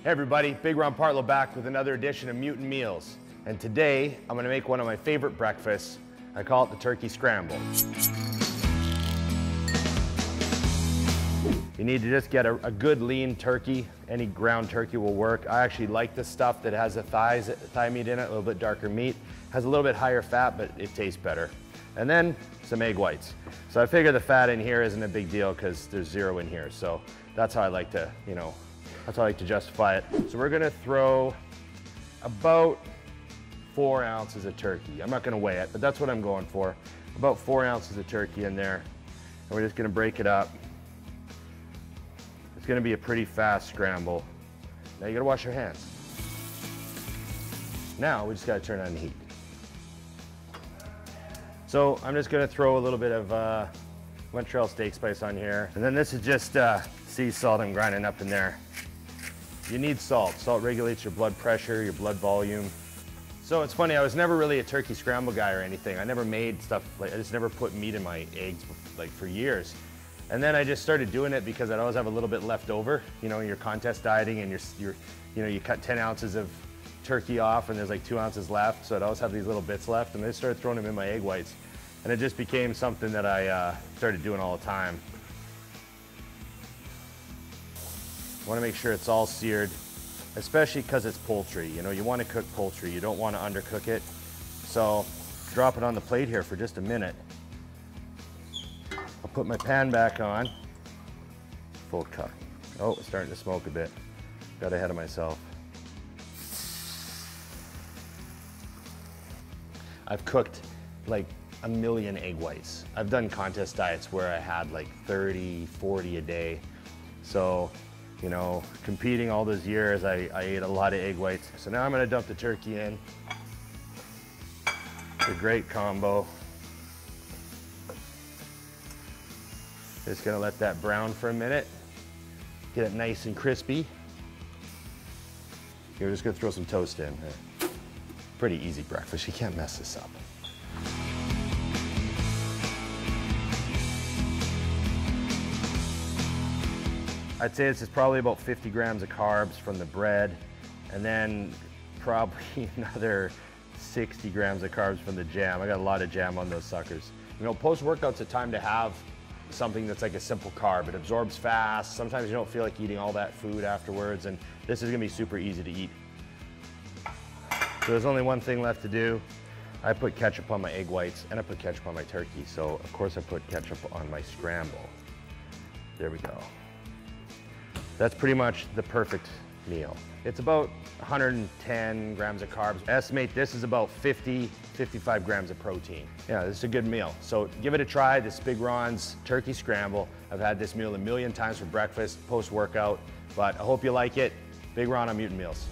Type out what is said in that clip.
Hey everybody, Big Ron Partlow back with another edition of Mutant Meals. And today, I'm gonna make one of my favorite breakfasts. I call it the Turkey Scramble. You need to just get a good lean turkey. Any ground turkey will work. I actually like the stuff that has a thigh meat in it, a little bit darker meat. Has a little bit higher fat, but it tastes better. And then some egg whites. So I figure the fat in here isn't a big deal because there's 0 in here. So that's how I like to, that's how I like to justify it. So we're gonna throw about 4 ounces of turkey. I'm not gonna weigh it, but that's what I'm going for. About 4 ounces of turkey in there. And we're just gonna break it up. It's gonna be a pretty fast scramble. Now you gotta wash your hands. Now we just gotta turn on the heat. So I'm just gonna throw a little bit of Montreal steak spice on here. And then this is just sea salt I'm grinding up in there. You need salt. Salt regulates your blood pressure, your blood volume. So it's funny, I was never really a turkey scramble guy or anything. I never made stuff, I just never put meat in my eggs for years. And then I just started doing it because I'd always have a little bit left over. You're contest dieting and you cut 10 ounces of turkey off and there's like 2 ounces left. So I'd always have these little bits left and I started throwing them in my egg whites. And it just became something that I started doing all the time. I want to make sure it's all seared, especially because it's poultry. You want to cook poultry. You don't want to undercook it. So drop it on the plate here for just a minute. I'll put my pan back on. Full cook. Oh, it's starting to smoke a bit. Got ahead of myself. I've cooked like a million egg whites. I've done contest diets where I had like 30, 40 a day. So, competing all those years, I ate a lot of egg whites. So now I'm gonna dump the turkey in. It's a great combo. Just gonna let that brown for a minute. Get it nice and crispy. You're just gonna throw some toast in. Pretty easy breakfast, you can't mess this up. I'd say this is probably about 50 grams of carbs from the bread, and then probably another 60 grams of carbs from the jam. I got a lot of jam on those suckers. Post-workout's a time to have something that's like a simple carb. It absorbs fast. Sometimes you don't feel like eating all that food afterwards, and this is gonna be super easy to eat. So there's only one thing left to do. I put ketchup on my egg whites, and I put ketchup on my turkey. So of course I put ketchup on my scramble. There we go. That's pretty much the perfect meal. It's about 110 grams of carbs. Estimate this is about 50, 55 grams of protein. Yeah, this is a good meal. So give it a try, this Big Ron's Turkey Scramble. I've had this meal a million times for breakfast, post-workout, but I hope you like it. Big Ron on Mutant Meals.